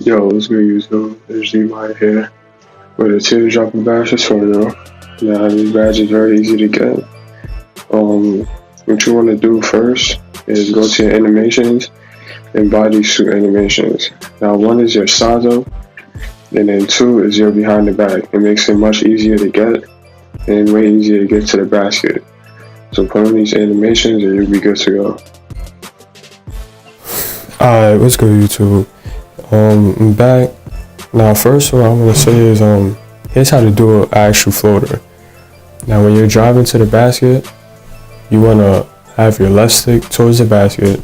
Yo, what's good, YouTube? It's D-Mike here with a teardrop badge tutorial. Now, this badge is very easy to get. What you want to do first is go to your animations and buy these two animations. Now, one is your size up, and then two is your behind the back. It makes it much easier to get and way easier to get to the basket. So put on these animations and you'll be good to go. Alright, what's good, YouTube? I'm back. Now, first what I'm gonna say is here's how to do an actual floater. Now, when you're driving to the basket, you wanna have your left stick towards the basket,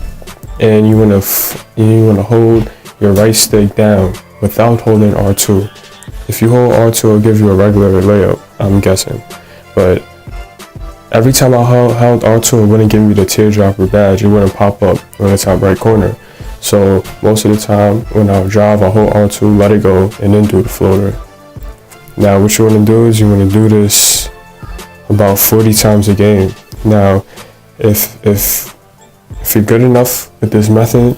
and you wanna hold your right stick down without holding R2. If you hold R2, it'll give you a regular layup, I'm guessing. But every time I held R2, it wouldn't give me the teardropper badge. It wouldn't pop up on the top right corner. So most of the time when I drive, I hold R2, let it go, and then do the floater. Now what you want to do is you want to do this about 40 times a game. Now if you're good enough with this method,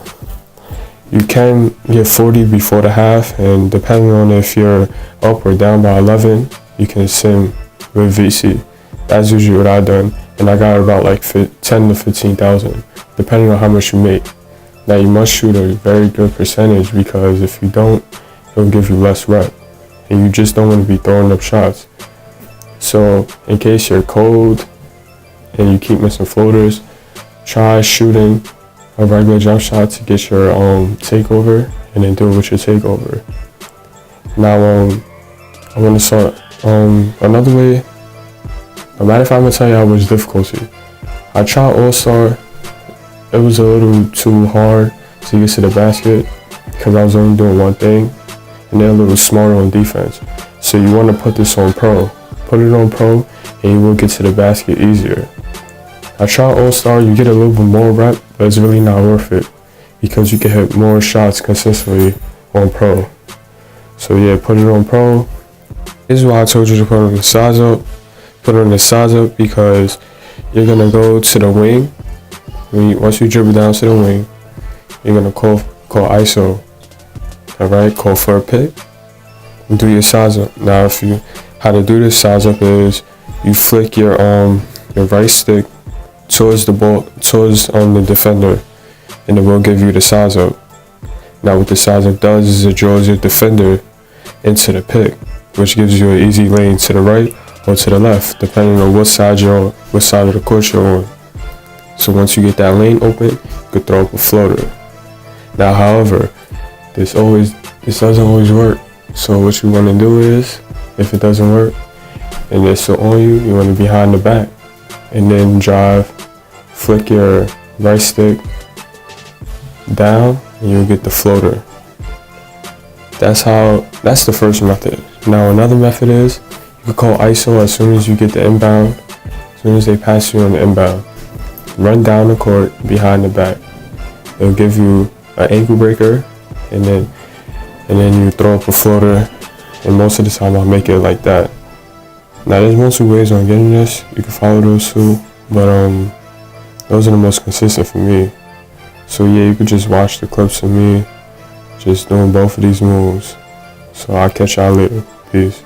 you can get 40 before the half, and depending on if you're up or down by 11, you can sim with VC. That's usually what I've done, and I got about like 10 to 15,000, depending on how much you make. Now you must shoot a very good percentage, because if you don't, it'll give you less rep, and you just don't want to be throwing up shots. So in case you're cold and you keep missing floaters, try shooting a regular jump shot to get your takeover, and then do it with your takeover. Now I want to start another way. No matter if I'm gonna tell you how much difficulty. I tried All-Star. It was a little too hard to get to the basket because I was only doing one thing, and they're a little smarter on defense. So you want to put this on pro. Put it on pro, and you will get to the basket easier. I tried All-Star. You get a little bit more rep, but it's really not worth it because you can hit more shots consistently on pro. So yeah, put it on pro. This is why I told you to put on the size up. Put on the size up because you're gonna go to the wing. Once you dribble down to the wing, you're gonna call ISO. Alright, call for a pick and do your size up. Now how to do this size up is you flick your right stick towards the ball, towards the defender, and it will give you the size up. Now what the size up does is it draws your defender into the pick, which gives you an easy lane to the right or to the left, depending on what side of the court you're on. So once you get that lane open, you could throw up a floater. Now, however, this doesn't always work. So what you want to do is, if it doesn't work and it's still on you, you want to behind the back and then drive, flick your right stick down, and you'll get the floater. That's the first method. Now another method is you can call ISO as soon as you get the inbound, as soon as they pass you on the inbound. Run down the court behind the back. It'll give you an ankle breaker, and then you throw up a floater, and most of the time I'll make it like that. Now there's multiple ways on getting this. You can follow those too, but those are the most consistent for me. So yeah, you could just watch the clips of me just doing both of these moves. So I'll catch y'all later. Peace.